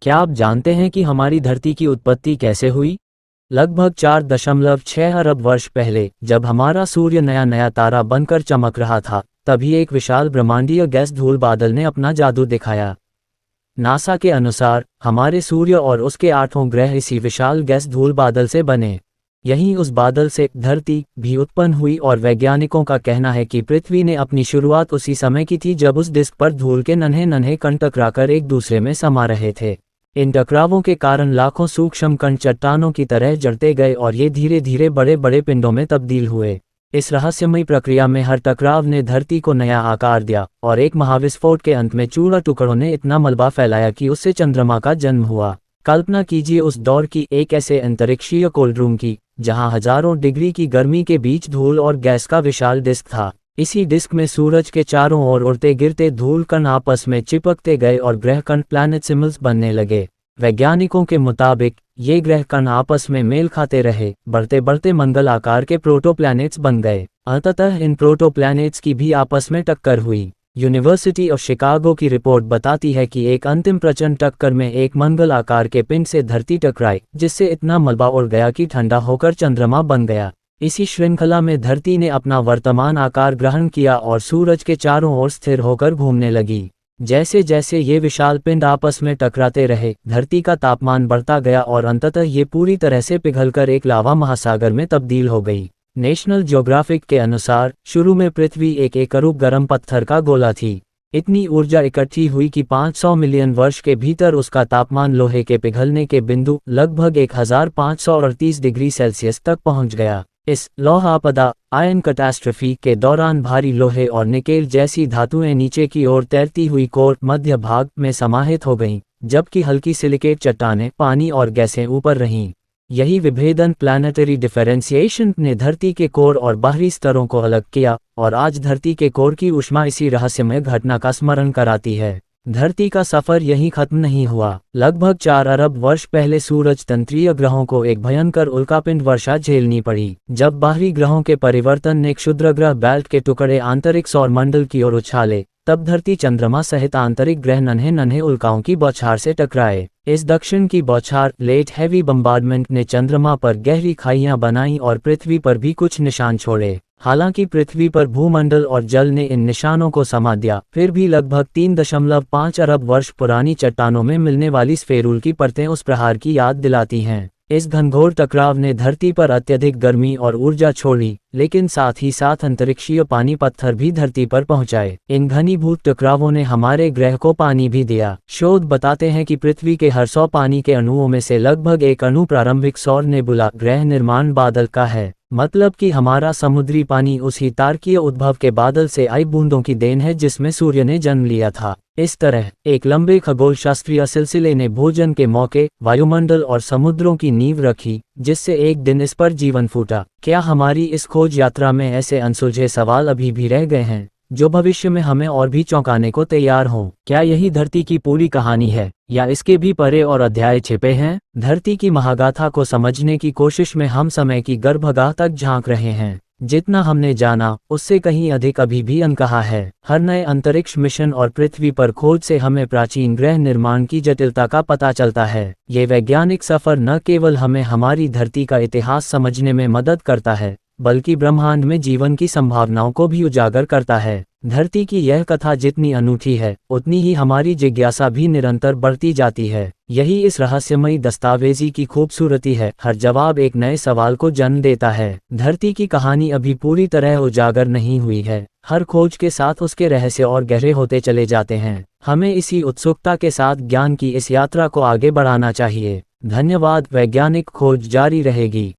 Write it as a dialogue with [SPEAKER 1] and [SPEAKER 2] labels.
[SPEAKER 1] क्या आप जानते हैं कि हमारी धरती की उत्पत्ति कैसे हुई? लगभग 4.6 अरब वर्ष पहले, जब हमारा सूर्य नया नया तारा बनकर चमक रहा था, तभी एक विशाल ब्रह्मांडीय गैस धूल बादल ने अपना जादू दिखाया। नासा के अनुसार हमारे सूर्य और उसके 8 ग्रह इसी विशाल गैस धूल बादल से बने। यहीं उस बादल से धरती भी उत्पन्न हुई और वैज्ञानिकों का कहना है कि पृथ्वी ने अपनी शुरुआत उसी समय की थी जब उस डिस्क पर धूल के नन्हे नन्हे कण टकराकर एक दूसरे में समा रहे थे। इन टकरावों के कारण लाखों सूक्ष्म कण चट्टानों की तरह जड़ते गए और ये धीरे धीरे बड़े बड़े पिंडों में तब्दील हुए। इस रहस्यमयी प्रक्रिया में हर टकराव ने धरती को नया आकार दिया और एक महाविस्फोट के अंत में चूड़ा टुकड़ों ने इतना मलबा फैलाया कि उससे चंद्रमा का जन्म हुआ। कल्पना कीजिए उस दौर की एक ऐसे अंतरिक्षीय कोल्ड रूम की, जहां हजारों डिग्री की गर्मी के बीच धूल और गैस का विशाल डिस्क था। इसी डिस्क में सूरज के चारों ओर उड़ते गिरते धूल कण आपस में चिपकते गए और ग्रह कण प्लैनेट सिमल्स बनने लगे। वैज्ञानिकों के मुताबिक ये ग्रह कण आपस में मेल खाते रहे, बढ़ते बढ़ते मंगल आकार के प्रोटोप्लैनेट्स बन गए। अंततः इन प्रोटोप्लैनेट्स की भी आपस में टक्कर हुई। यूनिवर्सिटी ऑफ शिकागो की रिपोर्ट बताती है कि एक अंतिम प्रचंड टक्कर में एक मंगल आकार के पिंड से धरती टकराई, जिससे इतना मलबा उड़ गया कि ठंडा होकर चंद्रमा बन गया। इसी श्रृंखला में धरती ने अपना वर्तमान आकार ग्रहण किया और सूरज के चारों ओर स्थिर होकर घूमने लगी। जैसे जैसे ये विशाल पिंड आपस में टकराते रहे, धरती का तापमान बढ़ता गया और अंततः ये पूरी तरह से पिघलकर एक लावा महासागर में तब्दील हो गई। नेशनल ज्योग्राफिक के अनुसार शुरू में पृथ्वी एक एकरूप गर्म पत्थर का गोला थी। इतनी ऊर्जा इकट्ठी हुई कि 500 मिलियन वर्ष के भीतर उसका तापमान लोहे के पिघलने के बिंदु लगभग 1538 डिग्री सेल्सियस तक पहुंच गया। इस लौह आपदा आयन कैटास्ट्रॉफी के दौरान भारी लोहे और निकेल जैसी धातुएं नीचे की ओर तैरती हुई कोर मध्य भाग में समाहित हो गईं, जबकि हल्की सिलिकेट चट्टानें, पानी और गैसें ऊपर रहीं। यही विभेदन प्लानिटरी डिफरेंशिएशन ने धरती के कोर और बाहरी स्तरों को अलग किया और आज धरती के कोर की ऊष्मा इसी रहस्यमय घटना का स्मरण कराती है। धरती का सफर यहीं खत्म नहीं हुआ। लगभग 4 अरब वर्ष पहले सूरज तंत्रीय ग्रहों को एक भयंकर उल्कापिंड वर्षा झेलनी पड़ी। जब बाहरी ग्रहों के परिवर्तन ने क्षुद्रग्रह बेल्ट के टुकड़े आंतरिक सौर मंडल की ओर उछाले, तब धरती चंद्रमा सहित आंतरिक ग्रह नन्हे नन्हे उल्काओं की बौछार से टकराए। इस दक्षिण की बौछार लेट हैवी बम्बार्डमेंट ने चंद्रमा पर गहरी खाइयां बनाई और पृथ्वी पर भी कुछ निशान छोड़े। हालांकि पृथ्वी पर भूमंडल और जल ने इन निशानों को समा दिया, फिर भी लगभग 3.5 अरब वर्ष पुरानी चट्टानों में मिलने वाली स्फेरुल की परतें उस प्रहार की याद दिलाती हैं। इस घनघोर टकराव ने धरती पर अत्यधिक गर्मी और ऊर्जा छोड़ी, लेकिन साथ ही साथ अंतरिक्षीय पानी पत्थर भी धरती पर पहुंचाए। इन घनीभूत टकरावों ने हमारे ग्रह को पानी भी दिया। शोध बताते हैं कि पृथ्वी के हर 100 पानी के अणुओं में से लगभग एक अणु प्रारंभिक सौर नेबुला ग्रह निर्माण बादल का है। मतलब कि हमारा समुद्री पानी उसी तारकीय उद्भव के बादल से आई बूंदों की देन है जिसमें सूर्य ने जन्म लिया था। इस तरह एक लंबे खगोल शास्त्रीय सिलसिले ने भोजन के मौके, वायुमंडल और समुद्रों की नींव रखी, जिससे एक दिन इस पर जीवन फूटा। क्या हमारी इस खोज यात्रा में ऐसे अनसुलझे सवाल अभी भी रह गए हैं जो भविष्य में हमें और भी चौंकाने को तैयार हों? क्या यही धरती की पूरी कहानी है, या इसके भी परे और अध्याय छिपे हैं? धरती की महागाथा को समझने की कोशिश में हम समय की गर्भगाह तक झांक रहे हैं। जितना हमने जाना, उससे कहीं अधिक अभी भी अनकहा है। हर नए अंतरिक्ष मिशन और पृथ्वी पर खोज से हमें प्राचीन ग्रह निर्माण की जटिलता का पता चलता है। ये वैज्ञानिक सफर न केवल हमें हमारी धरती का इतिहास समझने में मदद करता है, बल्कि ब्रह्मांड में जीवन की संभावनाओं को भी उजागर करता है। धरती की यह कथा जितनी अनूठी है, उतनी ही हमारी जिज्ञासा भी निरंतर बढ़ती जाती है। यही इस रहस्यमयी दस्तावेजी की खूबसूरती है। हर जवाब एक नए सवाल को जन्म देता है। धरती की कहानी अभी पूरी तरह उजागर नहीं हुई है। हर खोज के साथ उसके रहस्य और गहरे होते चले जाते हैं। हमें इसी उत्सुकता के साथ ज्ञान की इस यात्रा को आगे बढ़ाना चाहिए। धन्यवाद। वैज्ञानिक खोज जारी रहेगी।